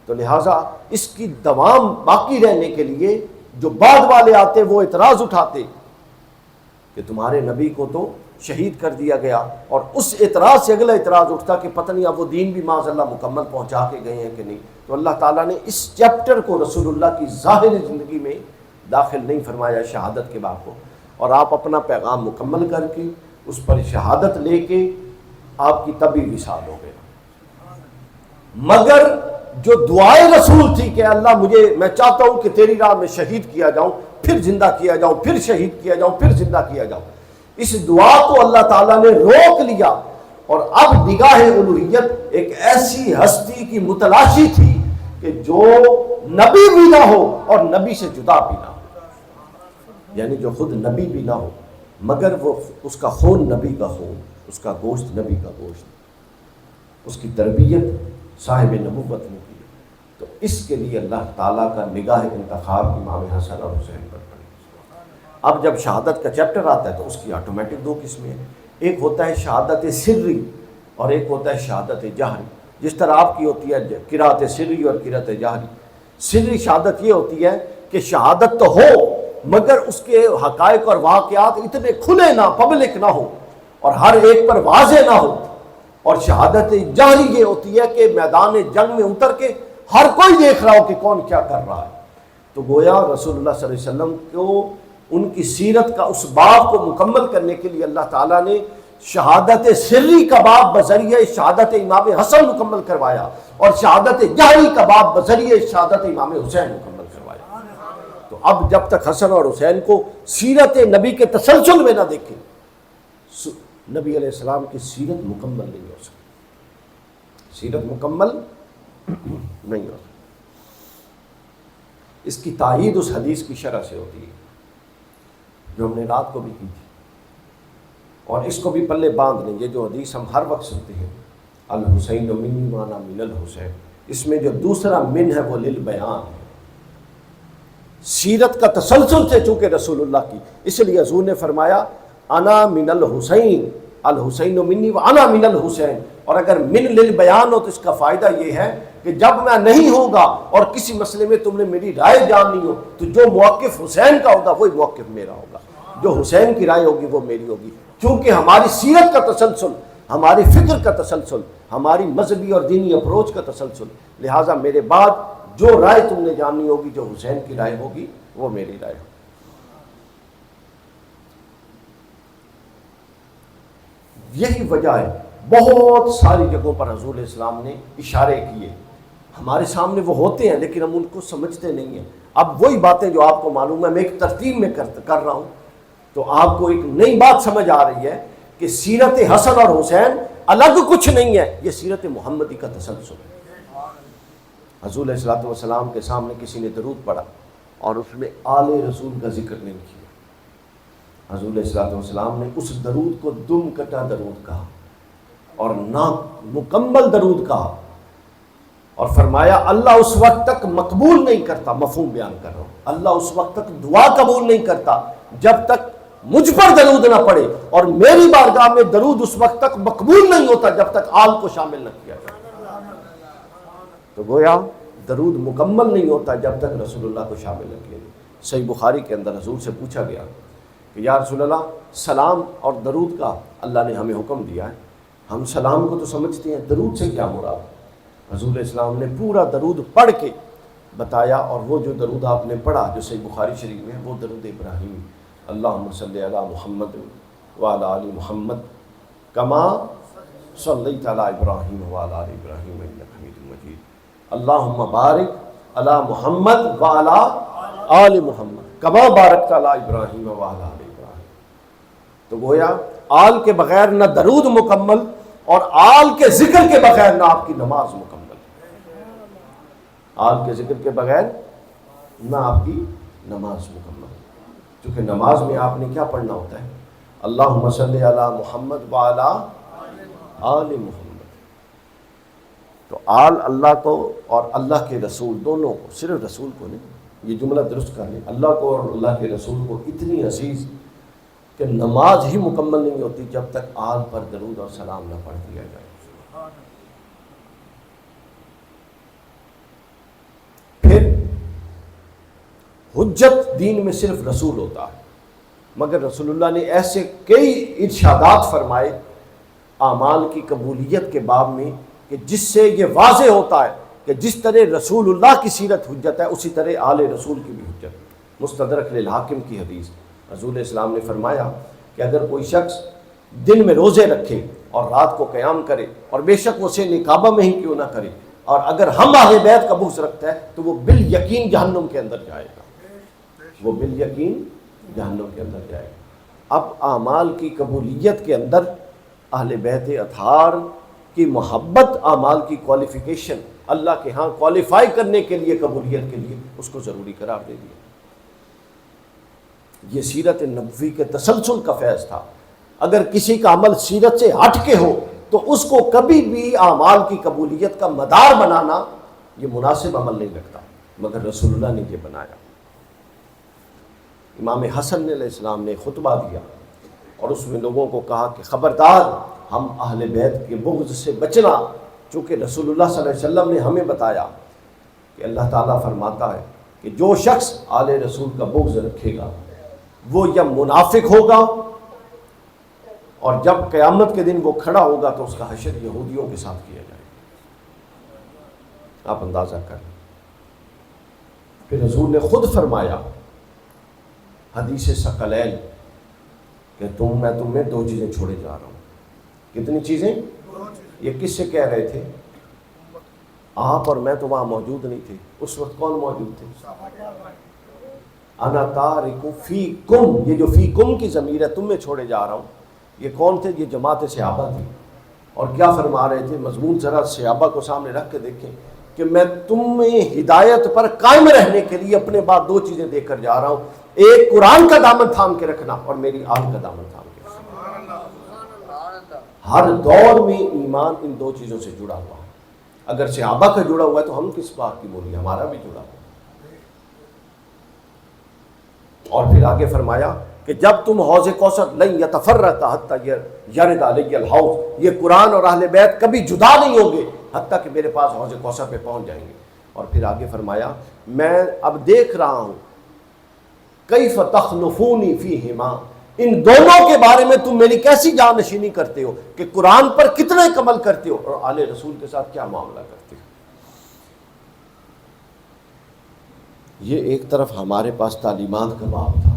Speaker 1: تو لہٰذا اس کی دوام باقی رہنے کے لیے جو بعد والے آتے وہ اعتراض اٹھاتے کہ تمہارے نبی کو تو شہید کر دیا گیا، اور اس اعتراض سے اگلا اعتراض اٹھتا کہ پتہ نہیں اب وہ دین بھی معاذ اللہ مکمل پہنچا کے گئے ہیں کہ نہیں. تو اللہ تعالیٰ نے اس چیپٹر کو رسول اللہ کی ظاہری زندگی میں داخل نہیں فرمایا، شہادت کے باب کو، اور آپ اپنا پیغام مکمل کر کے اس پر شہادت لے کے آپ کی طبی وصال ہو گیا. مگر جو دعائے رسول تھی کہ اللہ میں چاہتا ہوں کہ تیری راہ میں شہید کیا جاؤں، پھر زندہ کیا جاؤں، پھر شہید کیا جاؤں، پھر زندہ کیا جاؤں، اس دعا کو اللہ تعالیٰ نے روک لیا. اور اب نگاہ الوہیت ایک ایسی ہستی کی متلاشی تھی کہ جو نبی بھی نہ ہو اور نبی سے جدا بھی نہ ہو، یعنی جو خود نبی بھی نہ ہو مگر وہ اس کا خون نبی کا خون، اس کا گوشت نبی کا گوشت، اس کی تربیت صاحب نبوت نے کی. تو اس کے لیے اللہ تعالیٰ کا نگاہ انتخاب امام حسن اور حسین پر پڑی. اب جب شہادت کا چیپٹر آتا ہے تو اس کی آٹومیٹک دو قسمیں ہیں، ایک ہوتا ہے شہادت سری اور ایک ہوتا ہے شہادت جہری. جس طرح آپ کی ہوتی ہے قرات سری اور قرات جہری. سری شہادت یہ ہوتی ہے کہ شہادت تو ہو مگر اس کے حقائق اور واقعات اتنے کھلے نہ، پبلک نہ ہو اور ہر ایک پر واضح نہ ہو. اور شہادت جہری یہ ہوتی ہے کہ میدان جنگ میں اتر کے ہر کوئی دیکھ رہا ہو کہ کون کیا کر رہا ہے. تو گویا رسول اللہ صلی اللہ علیہ وسلم کو ان کی سیرت کا اس باب کو مکمل کرنے کے لیے اللہ تعالیٰ نے شہادت سری کا باب بذریعہ شہادت امام حسن مکمل کروایا اور شہادت جہری کا باب بذریعہ شہادت امام حسین مکمل کروایا. تو اب جب تک حسن اور حسین کو سیرت نبی کے تسلسل میں نہ دیکھیں نبی علیہ السلام کی سیرت مکمل نہیں ہو سکتی، سیرت مکمل نہیں ہو سکتی. اس کی تائید اس حدیث کی شرح سے ہوتی ہے جو ہم نے رات کو بھی کی تھی، اور اس کو بھی پلے باندھ لیں. یہ جو حدیث ہم ہر وقت سنتے ہیں الحسین منی وانا من الحسین، اس میں جو دوسرا من ہے وہ للبیان ہے، سیرت کا تسلسل سے چونکہ رسول اللہ کی، اس لیے حضور نے فرمایا انا من الحسین، الحسین منی وانا من الحسین. اور اگر من للبیان ہو تو اس کا فائدہ یہ ہے کہ جب میں نہیں ہوگا اور کسی مسئلے میں تم نے میری رائے جاننی ہو تو جو موقف حسین کا ہوگا وہی موقف میرا ہوگا، جو حسین کی رائے ہوگی وہ میری ہوگی. کیونکہ ہماری سیرت کا تسلسل، ہماری فکر کا تسلسل، ہماری مذہبی اور دینی اپروچ کا تسلسل، لہٰذا میرے بعد جو رائے تم نے جاننی ہوگی، جو حسین کی رائے ہوگی وہ میری رائے ہوگی. یہی وجہ ہے بہت ساری جگہوں پر حضور اسلام نے اشارے کیے، ہمارے سامنے وہ ہوتے ہیں لیکن ہم ان کو سمجھتے نہیں ہیں. اب وہی باتیں جو آپ کو معلوم ہے میں ایک ترتیب میں کر رہا ہوں تو آپ کو ایک نئی بات سمجھ آ رہی ہے کہ سیرت حسن اور حسین الگ کچھ نہیں ہے، یہ سیرت محمدی کا تسلسل ہے. حضور علیہ الصلوۃ والسلام کے سامنے کسی نے درود پڑھا اور اس میں آل رسول کا ذکر نہیں کیا. حضور علیہ الصلوۃ والسلام نے اس درود کو دم کٹا درود کہا اور نا مکمل درود کہا اور فرمایا اللہ اس وقت تک مقبول نہیں کرتا، مفہوم بیان کر رہا ہوں، اللہ اس وقت تک دعا قبول نہیں کرتا جب تک مجھ پر درود نہ پڑے، اور میری بارگاہ میں درود اس وقت تک مقبول نہیں ہوتا جب تک آل کو شامل نہ کیا جائے. تو گویا درود مکمل نہیں ہوتا جب تک رسول اللہ کو شامل نہ کیا جائے. صحیح بخاری کے اندر حضور سے پوچھا گیا کہ یا رسول اللہ سلام اور درود کا اللہ نے ہمیں حکم دیا ہے، ہم سلام کو تو سمجھتے ہیں، درود سے کیا مراد؟ حضور اسلام نے پورا درود پڑھ کے بتایا، اور وہ جو درود آپ نے پڑھا جو صحیح بخاری شریف میں ہے وہ درود ابراہیم، اللہم صلی علی محمد وعلی آل محمد کما صلیت علی ابراہیم وعلی آل ابراہیم انک حمید مجید، اللہم بارک علی محمد وعلی آل محمد کما بارکت علی ابراہیم وعلی آل ابراہیم. تو گویا آل کے بغیر نہ درود مکمل اور آل کے ذکر کے بغیر نہ آپ کی نماز مکمل ہے، آل کے ذکر کے بغیر نہ آپ کی نماز مکمل ہے، کیونکہ نماز میں آپ نے کیا پڑھنا ہوتا ہے؟ اللہم صلی علی محمد وعلی آل محمد۔ تو آل اللہ کو اور اللہ کے رسول دونوں کو، صرف رسول کو نہیں، یہ جملہ درست کر لیں، اللہ کو اور اللہ کے رسول کو اتنی عزیز کہ نماز ہی مکمل نہیں ہوتی جب تک آل پر درود اور سلام نہ پڑھ دیا جائے۔ پھر حجت دین میں صرف رسول ہوتا ہے، مگر رسول اللہ نے ایسے کئی ارشادات فرمائے اعمال کی قبولیت کے باب میں کہ جس سے یہ واضح ہوتا ہے کہ جس طرح رسول اللہ کی سیرت حجت ہے، اسی طرح آل رسول کی بھی حجت ہے۔ مستدرک للحاکم کی حدیث، رسول اسلام نے فرمایا کہ اگر کوئی شخص دن میں روزے رکھے اور رات کو قیام کرے، اور بے شک اسے نکابہ میں ہی کیوں نہ کرے، اور اگر ہم اہل بیت کا بغض رکھتا ہے تو وہ بالیقین جہنم کے اندر جائے گا، وہ بالیقین جہنم کے اندر جائے گا۔ اب اعمال کی قبولیت کے اندر اہل بیت اطہار کی محبت، اعمال کی کوالیفیکیشن اللہ کے ہاں کوالیفائی کرنے کے لیے، قبولیت کے لیے اس کو ضروری قرار دے دیا۔ یہ سیرت نبوی کے تسلسل کا فیض تھا۔ اگر کسی کا عمل سیرت سے ہٹ کے ہو تو اس کو کبھی بھی اعمال کی قبولیت کا مدار بنانا یہ مناسب عمل نہیں لگتا، مگر رسول اللہ نے یہ بنایا۔ امام حسن علیہ السلام نے خطبہ دیا اور اس میں لوگوں کو کہا کہ خبردار، ہم اہل بیت کے بغض سے بچنا، چونکہ رسول اللہ صلی اللہ علیہ وسلم نے ہمیں بتایا کہ اللہ تعالیٰ فرماتا ہے کہ جو شخص آل رسول کا بغض رکھے گا وہ یا منافق ہوگا، اور جب قیامت کے دن وہ کھڑا ہوگا تو اس کا حشر یہودیوں کے ساتھ کیا جائے گا۔ آپ اندازہ کریں۔ پھر حضور نے خود فرمایا حدیث ثقلین کہ میں تمہیں دو چیزیں چھوڑے جا رہا ہوں۔ کتنی چیزیں؟ یہ کس سے کہہ رہے تھے؟ آپ اور میں تو وہاں موجود نہیں تھے، اس وقت کون موجود تھے؟ انا تارک فیکم، یہ جو فیکم کی ضمیر ہے، تم میں چھوڑے جا رہا ہوں، یہ کون تھے؟ یہ جماعت صحابہ تھی۔ اور کیا فرما رہے تھے؟ مضمون ذرا صحابہ کو سامنے رکھ کے دیکھیں کہ میں تمہیں ہدایت پر قائم رہنے کے لیے اپنے بعد دو چیزیں دے کر جا رہا ہوں، ایک قرآن کا دامن تھام کے رکھنا اور میری آل کا دامن تھام کے رکھنا۔ ہر دور میں ایمان ان دو چیزوں سے جڑا ہوا ہے۔ اگر صحابہ کا جڑا ہوا ہے تو ہم کس بات کی بولی، ہمارا بھی جڑا ہوا ہے۔ اور پھر آگے فرمایا کہ جب تم حوض کوثر لن یتفرقا حتی یرد علی الحوض، یہ قرآن اور اہل بیت کبھی جدا نہیں ہوں گے حتیٰ کہ میرے پاس حوض کوثر پہ پہنچ جائیں گے۔ اور پھر آگے فرمایا میں اب دیکھ رہا ہوں کیف تخلفونی فیہما، ان دونوں کے بارے میں تم میری کیسی جانشینی کرتے ہو کہ قرآن پر کتنے عمل کرتے ہو اور آل رسول کے ساتھ کیا معاملہ کرتے ہو۔ یہ ایک طرف ہمارے پاس تعلیمات کا باب تھا،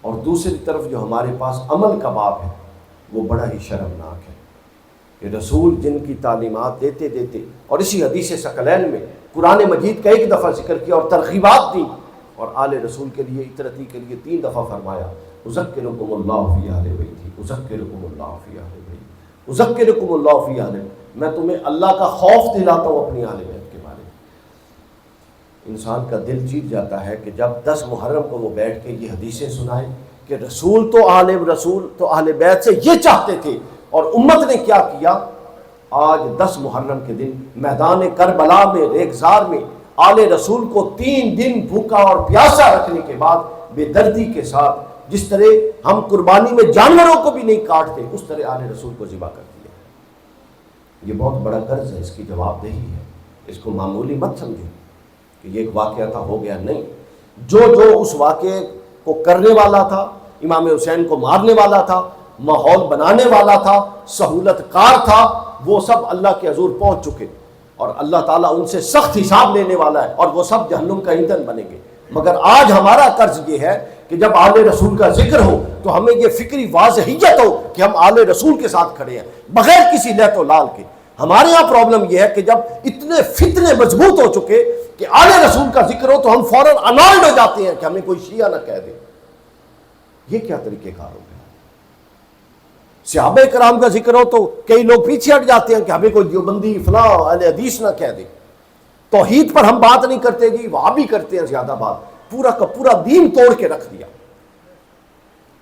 Speaker 1: اور دوسری طرف جو ہمارے پاس عمل کا باب ہے وہ بڑا ہی شرمناک ہے کہ رسول جن کی تعلیمات دیتے دیتے، اور اسی حدیث ثقلین میں قرآن مجید کا ایک دفعہ ذکر کیا اور ترغیبات دی، اور آل رسول کے لیے اطرتی کے لیے 3 دفعہ فرمایا اذکرکم اللہ فی اہل بیتی، اذکرکم اللہ فی اہل بیتی، اذکرکم اللہ فی اہل بیتی، میں تمہیں اللہ کا خوف دلاتا ہوں اپنی اہل بیت کے بارے میں۔ انسان کا دل جیت جاتا ہے کہ جب 10 محرم کو وہ بیٹھ کے یہ حدیثیں سنائے کہ رسول تو اہل بیت سے یہ چاہتے تھے، اور امت نے کیا کیا؟ آج 10 محرم کے دن میدان کربلا میں ریگزار میں آل رسول کو 3 دن بھوکا اور پیاسا رکھنے کے بعد بے دردی کے ساتھ، جس طرح ہم قربانی میں جانوروں کو بھی نہیں کاٹتے، اس طرح آل رسول کو ذبح کر دیا۔ یہ بہت بڑا قرض ہے، اس کی جواب دہی ہے، اس کو معمولی مت سمجھیں کہ یہ ایک واقعہ تھا ہو گیا، نہیں۔ جو اس واقعے کو کرنے والا تھا، امام حسین کو مارنے والا تھا، ماحول بنانے والا تھا، سہولت کار تھا، وہ سب اللہ کے حضور پہنچ چکے، اور اللہ تعالیٰ ان سے سخت حساب لینے والا ہے، اور وہ سب جہنم کا ایندھن بنیں گے۔ مگر آج ہمارا قرض یہ ہے کہ جب آل رسول کا ذکر ہو تو ہمیں یہ فکری واضحیت ہو کہ ہم آل رسول کے ساتھ کھڑے ہیں بغیر کسی لہت و لال کے۔ ہمارے یہاں پرابلم یہ ہے کہ جب اتنے فتنے مضبوط ہو چکے کہ آل رسول کا ذکر ہو تو ہم فوراً انالڈ ہو جاتے ہیں کہ ہمیں کوئی شیعہ نہ کہہ دے۔ یہ کیا طریقہ کار ہو گیا؟ صحابہ کرام کا ذکر ہو تو کئی لوگ پیچھے ہٹ جاتے ہیں کہ ہمیں کوئی دیوبندی فلاں اہل حدیث نہ کہہ دے. توحید پر ہم بات نہیں کرتے جی، وہاں بھی کرتے ہیں زیادہ بات، پورا کا پورا دین توڑ کے رکھ دیا،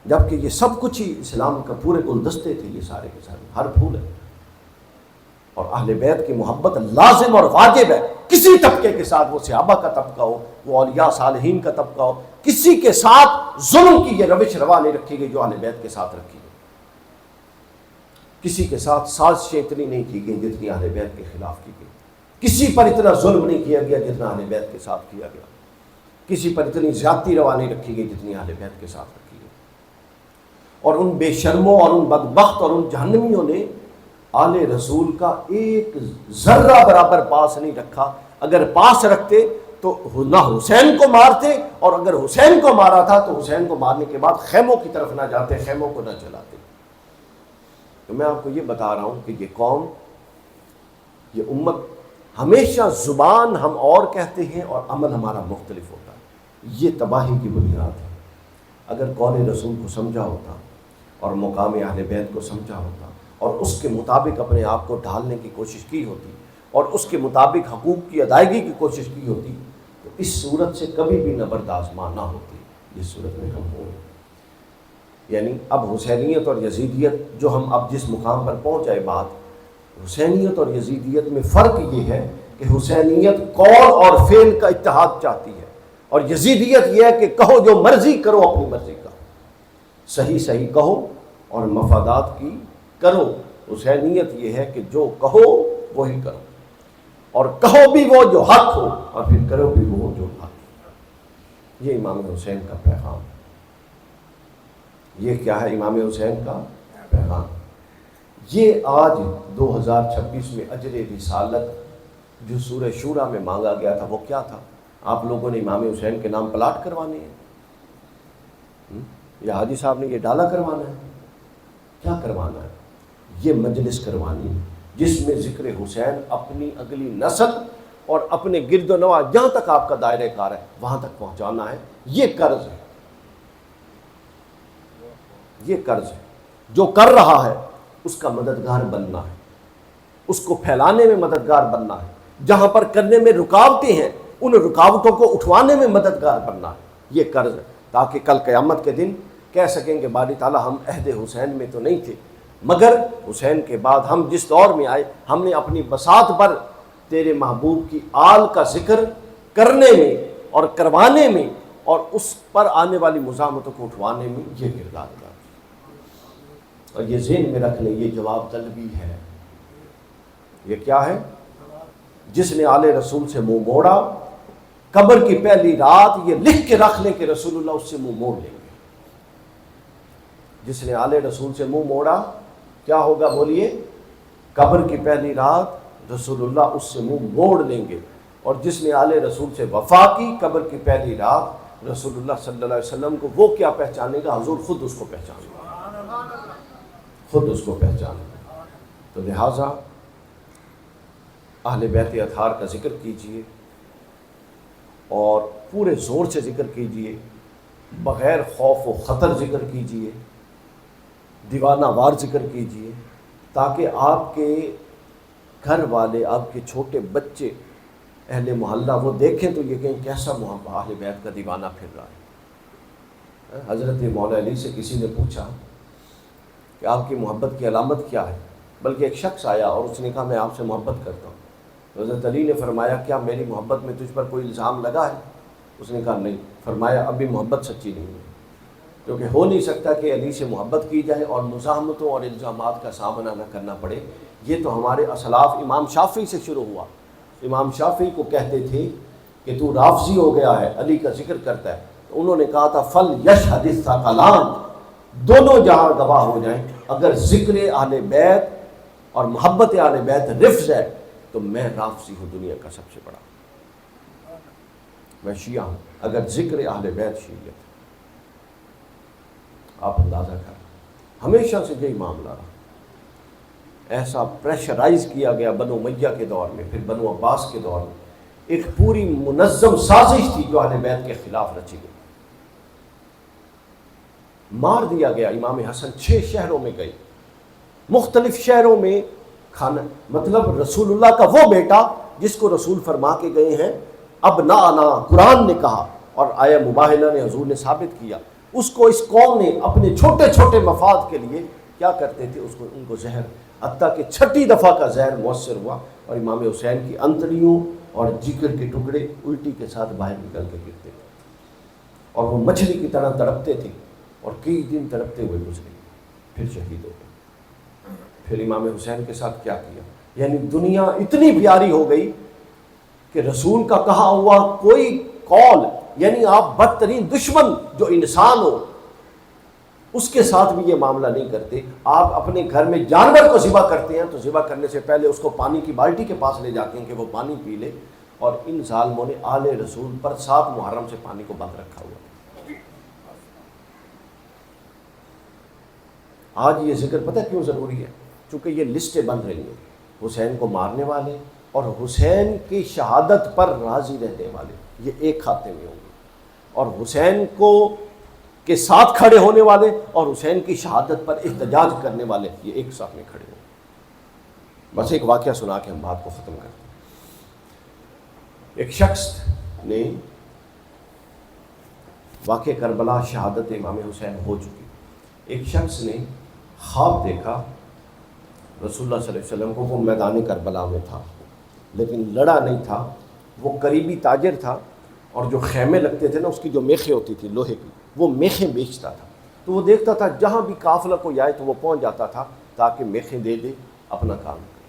Speaker 1: جبکہ یہ سب کچھ ہی اسلام کا پورے گلدستے تھے، یہ سارے کے سارے ہر پھول ہے. اور اہل بیت کی محبت لازم اور واجب ہے. کسی طبقے کے ساتھ، وہ صحابہ کا طبقہ ہو، وہ اولیاء صالحین کا طبقہ ہو، کسی کے ساتھ ظلم کی یہ روش روا نہیں رکھی گئی جو اہل بیت کے ساتھ رکھی گئی. کسی کے ساتھ سازشیں اتنی نہیں کی گئی جتنی اہل بیت کے خلاف کی گئی. کسی پر اتنا ظلم نہیں کیا گیا جتنا اہل بیت کے ساتھ کیا گیا. کسی پر اتنی زیادتی روا نہیں رکھی گئی جتنی اہل بیت کے ساتھ رکھی گئی. اور ان بے شرموں اور ان بدبخت اور ان جہنمیوں نے آل رسول کا ایک ذرہ برابر پاس نہیں رکھا. اگر پاس رکھتے تو نہ حسین کو مارتے، اور اگر حسین کو مارا تھا تو حسین کو مارنے کے بعد خیموں کی طرف نہ جاتے، خیموں کو نہ جلاتے. تو میں آپ کو یہ بتا رہا ہوں کہ یہ قوم، یہ امت، ہمیشہ زبان ہم اور کہتے ہیں اور عمل ہمارا مختلف ہوتا ہے. یہ تباہی کی بنیاد ہے. اگر قول رسول کو سمجھا ہوتا اور مقام اہل بیت کو سمجھا ہوتا اور اس کے مطابق اپنے آپ کو ڈھالنے کی کوشش کی ہوتی اور اس کے مطابق حقوق کی ادائیگی کی کوشش کی ہوتی تو اس صورت سے کبھی بھی نبرد آزما نہ ہوتی جس صورت میں ہم ہوں. یعنی اب حسینیت اور یزیدیت جو ہم اب جس مقام پر پہنچائے بات، حسینیت اور یزیدیت میں فرق یہ ہے کہ حسینیت قول اور فعل کا اتحاد چاہتی ہے، اور یزیدیت یہ ہے کہ کہو جو مرضی کرو، اپنی مرضی کا صحیح صحیح کہو اور مفادات کی کرو. حسینیت یہ ہے کہ جو کہو وہی کرو، اور کہو بھی وہ جو حق ہو اور پھر کرو بھی وہ جو حق ہو. یہ امام حسین کا پیغام. یہ کیا ہے امام حسین کا پیغام؟ یہ آج 2026 میں اجر رسالت جو سورہ شورا میں مانگا گیا تھا وہ کیا تھا؟ آپ لوگوں نے امام حسین کے نام پلاٹ کروانے ہیں، یا حاجی صاحب نے یہ ڈالا کروانا ہے؟ کیا کروانا ہے؟ یہ مجلس کروانی ہے جس میں ذکر حسین اپنی اگلی نسل اور اپنے گرد و نواح جہاں تک آپ کا دائرہ کار ہے وہاں تک پہنچانا ہے. یہ قرض ہے، یہ قرض ہے. جو کر رہا ہے اس کا مددگار بننا ہے، اس کو پھیلانے میں مددگار بننا ہے. جہاں پر کرنے میں رکاوٹیں ہیں ان رکاوٹوں کو اٹھوانے میں مددگار بننا ہے. یہ قرض ہے تاکہ کل قیامت کے دن کہہ سکیں کہ باری تعالیٰ ہم عہد حسین میں تو نہیں تھے، مگر حسین کے بعد ہم جس دور میں آئے ہم نے اپنی بساط پر تیرے محبوب کی آل کا ذکر کرنے میں اور کروانے میں اور اس پر آنے والی مزاحمتوں کو اٹھوانے میں یہ کردار ادا. اور یہ ذہن میں رکھ لیں، یہ جواب طلبی ہے. یہ کیا ہے؟ جس نے آل رسول سے منہ موڑا، قبر کی پہلی رات یہ لکھ کے رکھ لیں کہ رسول اللہ اس سے منہ موڑ لیں گے. جس نے آل رسول سے منہ موڑا کیا ہوگا بولیے؟ قبر کی پہلی رات رسول اللہ اس سے منہ موڑ لیں گے. اور جس نے آل رسول سے وفا کی قبر کی پہلی رات رسول اللہ صلی اللہ علیہ وسلم کو وہ کیا پہچانے گا؟ حضور خود اس کو پہچانے گا، خود اس کو پہچانے گا. تو لہٰذا اہل بیت اطہار کا ذکر کیجئے اور پورے زور سے ذکر کیجئے، بغیر خوف و خطر ذکر کیجئے، دیوانہ وار ذکر کیجئے، تاکہ آپ کے گھر والے، آپ کے چھوٹے بچے، اہل محلہ وہ دیکھیں تو یہ کہیں کیسا محبت اہل بیت کا دیوانہ پھر رہا ہے. حضرت مولا علی سے کسی نے پوچھا کہ آپ کی محبت کی علامت کیا ہے؟ بلکہ ایک شخص آیا اور اس نے کہا میں آپ سے محبت کرتا ہوں. حضرت علی نے فرمایا کیا میری محبت میں تجھ پر کوئی الزام لگا ہے؟ اس نے کہا نہیں. فرمایا ابھی محبت سچی نہیں ہے، کیونکہ ہو نہیں سکتا کہ علی سے محبت کی جائے اور مزاحمتوں اور الزامات کا سامنا نہ کرنا پڑے. یہ تو ہمارے اسلاف امام شافعی سے شروع ہوا. امام شافعی کو کہتے تھے کہ تو رافضی ہو گیا ہے، علی کا ذکر کرتا ہے. تو انہوں نے کہا تھا فل یشہد الثقلان، دونوں جہاں گواہ ہو جائیں. اگر ذکر اہل بیت اور محبت اہل بیت رفض ہے تو میں رافضی ہوں، دنیا کا سب سے بڑا. میں شیعہ ہوں اگر ذکر اہل بیت شیعیت. آپ اندازہ کریں ہمیشہ سے یہی معاملہ رہا. ایسا پریشرائز کیا گیا بنو امیہ کے دور میں، پھر بنو عباس کے دور میں. ایک پوری منظم سازش تھی جو اہل بیت کے خلاف رچی گئی. مار دیا گیا. امام حسن 6 شہروں میں گئے مختلف شہروں میں کھانا، مطلب رسول اللہ کا وہ بیٹا جس کو رسول فرما کے گئے ہیں ابنانا، قرآن نے کہا اور آیا مباہلہ نے حضور نے ثابت کیا، اس کو اس قوم نے اپنے چھوٹے چھوٹے مفاد کے لیے کیا کرتے تھے، اس کو ان کو زہر، حتیٰ کہ 6 دفعہ کا زہر مؤثر ہوا اور امام حسین کی انتڑیوں اور جگر کے ٹکڑے الٹی کے ساتھ باہر نکل کے گرتے تھے اور وہ مچھلی کی طرح تڑپتے تھے اور کئی دن تڑپتے ہوئے گزرے، پھر شہید ہو گئے۔ پھر امام حسین کے ساتھ کیا کیا، یعنی دنیا اتنی پیاری ہو گئی کہ رسول کا کہا ہوا کوئی قول، یعنی آپ بدترین دشمن جو انسان ہو اس کے ساتھ بھی یہ معاملہ نہیں کرتے۔ آپ اپنے گھر میں جانور کو ذبح کرتے ہیں تو ذبح کرنے سے پہلے اس کو پانی کی بالٹی کے پاس لے جاتے ہیں کہ وہ پانی پی لے، اور ان ظالموں نے آل رسول پر 7 محرم سے پانی کو بند رکھا ہوا۔ آج یہ ذکر پتہ کیوں ضروری ہے؟ چونکہ یہ لسٹیں بن رہی ہیں، حسین کو مارنے والے اور حسین کی شہادت پر راضی رہنے والے، یہ ایک کھاتے میں ہوں گے، اور حسین کو کے ساتھ کھڑے ہونے والے اور حسین کی شہادت پر احتجاج کرنے والے، یہ ایک ساتھ میں کھڑے ہوں۔ بس ایک واقعہ سنا کے ہم بات کو ختم کرتے ہیں۔ ایک شخص نے، واقع کربلا شہادت امام حسین ہو چکی، ایک شخص نے خواب دیکھا رسول اللہ صلی اللہ علیہ وسلم کو، وہ میدان کربلا میں تھا لیکن لڑا نہیں تھا، وہ قریبی تاجر تھا اور جو خیمے لگتے تھے نا، اس کی جو میخیں ہوتی تھی لوہے کی، وہ میخیں بیچتا تھا، تو وہ دیکھتا تھا جہاں بھی قافلہ کوئی آئے تو وہ پہنچ جاتا تھا تاکہ میخیں دے دے اپنا کام کرے۔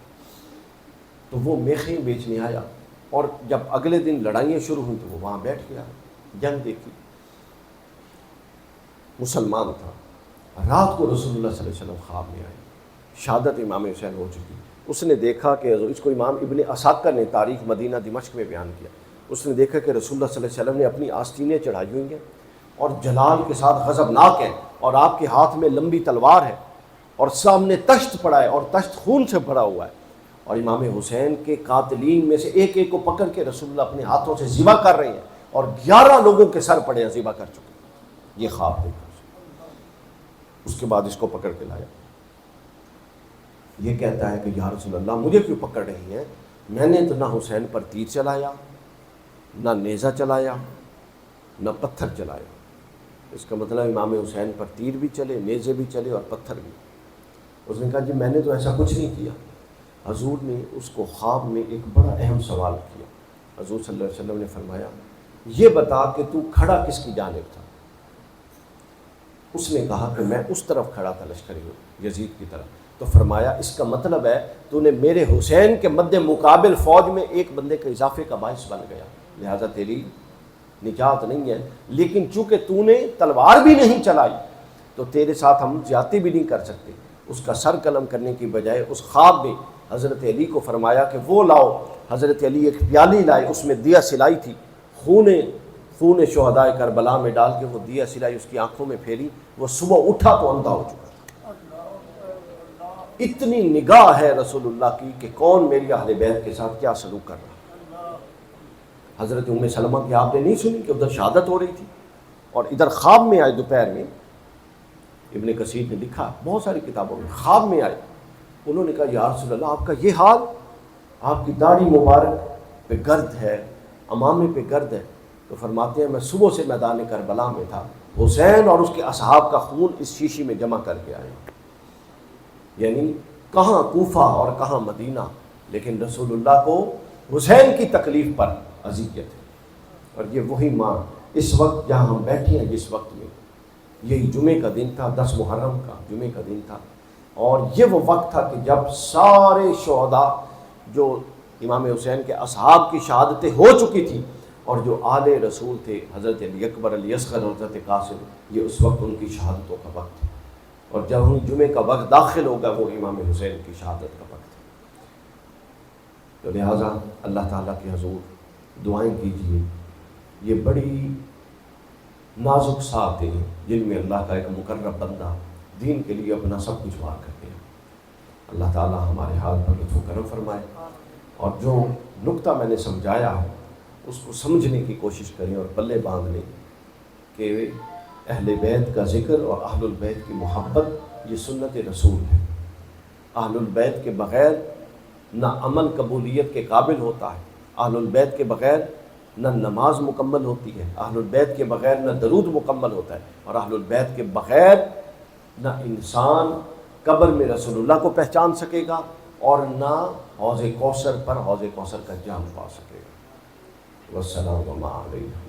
Speaker 1: تو وہ میخیں بیچنے آیا اور جب اگلے دن لڑائیاں شروع ہوئی تو وہ وہاں بیٹھ گیا، جنگ دیکھی، مسلمان تھا۔ رات کو رسول اللہ صلی اللہ علیہ وسلم خواب میں آئے، شہادت امام حسین ہو چکی، اس نے دیکھا کہ اس کو امام ابن اساکر نے تاریخ مدینہ دمشق میں بیان کیا، اس نے دیکھا کہ رسول اللہ صلی اللہ علیہ وسلم نے اپنی آستینیں چڑھائی ہوئی ہیں اور جلال کے ساتھ غضبناک ہیں، اور آپ کے ہاتھ میں لمبی تلوار ہے اور سامنے تشت پڑا ہے اور تشت خون سے بھرا ہوا ہے، اور امام حسین کے قاتلین میں سے ایک ایک کو پکڑ کے رسول اللہ اپنے ہاتھوں سے ذبح کر رہے ہیں، اور 11 لوگوں کے سر پڑے ہیں، ذبح کر چکے۔ یہ خواب دیکھا، اس کے بعد اس کو پکڑ کے لایا۔ یہ کہتا ہے کہ یا رسول اللہ مجھے کیوں پکڑ رہی ہیں، میں نے تو نہ حسین پر تیر چلایا، نہ نیزہ چلایا، نہ پتھر چلایا۔ اس کا مطلب امام حسین پر تیر بھی چلے، نیزے بھی چلے اور پتھر بھی۔ اس نے کہا جی میں نے تو ایسا کچھ نہیں کیا۔ حضور نے اس کو خواب میں ایک بڑا اہم سوال کیا۔ حضور صلی اللہ علیہ وسلم نے فرمایا یہ بتا کہ تو کھڑا کس کی جانب تھا؟ اس نے کہا کہ میں اس طرف کھڑا تھا، لشکر یزید کی طرف۔ تو فرمایا اس کا مطلب ہے تو نے میرے حسین کے مد مقابل فوج میں ایک بندے کے اضافے کا باعث بن گیا، لہذا تیری نجات نہیں ہے، لیکن چونکہ تو نے تلوار بھی نہیں چلائی تو تیرے ساتھ ہم زیادتی بھی نہیں کر سکتے۔ اس کا سر قلم کرنے کی بجائے اس خواب میں حضرت علی کو فرمایا کہ وہ لاؤ۔ حضرت علی ایک پیالی لائے، اس میں دیا سلائی تھی، خون شہدائے کربلا میں ڈال کے وہ دیا سلائی اس کی آنکھوں میں پھیری، وہ صبح اٹھا تو اندھا ہو چکا۔ اتنی نگاہ ہے رسول اللہ کی کہ کون میری اہل بیت کے ساتھ کیا سلوک کر رہا۔ حضرت ام سلمہ کی آپ نے نہیں سنی کہ ادھر شہادت ہو رہی تھی اور ادھر خواب میں آئے دوپہر میں؟ ابن کثیر نے لکھا بہت ساری کتابوں میں، خواب میں آئے، انہوں نے کہا یا رسول اللہ آپ کا یہ حال، آپ کی داڑھی مبارک پہ گرد ہے، امامے پہ گرد ہے۔ تو فرماتے ہیں میں صبح سے میدان کربلا میں تھا، حسین اور اس کے اصحاب کا خون اس شیشی میں جمع کر کے آئے، یعنی کہاں کوفہ اور کہاں مدینہ، لیکن رسول اللہ کو حسین کی تکلیف پر اذیت ہے۔ اور یہ وہی ماں اس وقت جہاں ہم بیٹھے ہیں، جس وقت میں یہی جمعے کا دن تھا، 10 محرم کا جمعے کا دن تھا، اور یہ وہ وقت تھا کہ جب سارے شہداء جو امام حسین کے اصحاب کی شہادتیں ہو چکی تھیں اور جو آل رسول تھے، حضرت علی اکبر، علی اصغر اور حضرت قاسم، یہ اس وقت ان کی شہادتوں کا وقت ہے، اور جب ہم جمعے کا وقت داخل ہوگا وہ امام حسین کی شہادت کا وقت ہے۔ تو لہٰذا اللہ تعالیٰ کے حضور دعائیں کیجیے، یہ بڑی نازک ساتھ ہیں جن میں اللہ کا ایک مقرب بندہ دین کے لیے اپنا سب کچھ وار کر دیا۔ اللہ تعالیٰ ہمارے حال پر لطف و کرم فرمائے، اور جو نقطہ میں نے سمجھایا ہے اس کو سمجھنے کی کوشش کریں اور پلے باندھ لیں کہ اہل بیت کا ذکر اور اہل البیت کی محبت یہ سنت رسول ہے، اہل البیت کے بغیر نہ عمل قبولیت کے قابل ہوتا ہے، اہل البیت کے بغیر نہ نماز مکمل ہوتی ہے، اہل البیت کے بغیر نہ درود مکمل ہوتا ہے، اور اہل البیت کے بغیر نہ انسان قبر میں رسول اللہ کو پہچان سکے گا اور نہ حوض کوثر پر حوض کوثر کا جام پا سکے گا۔ والسلام علیکم۔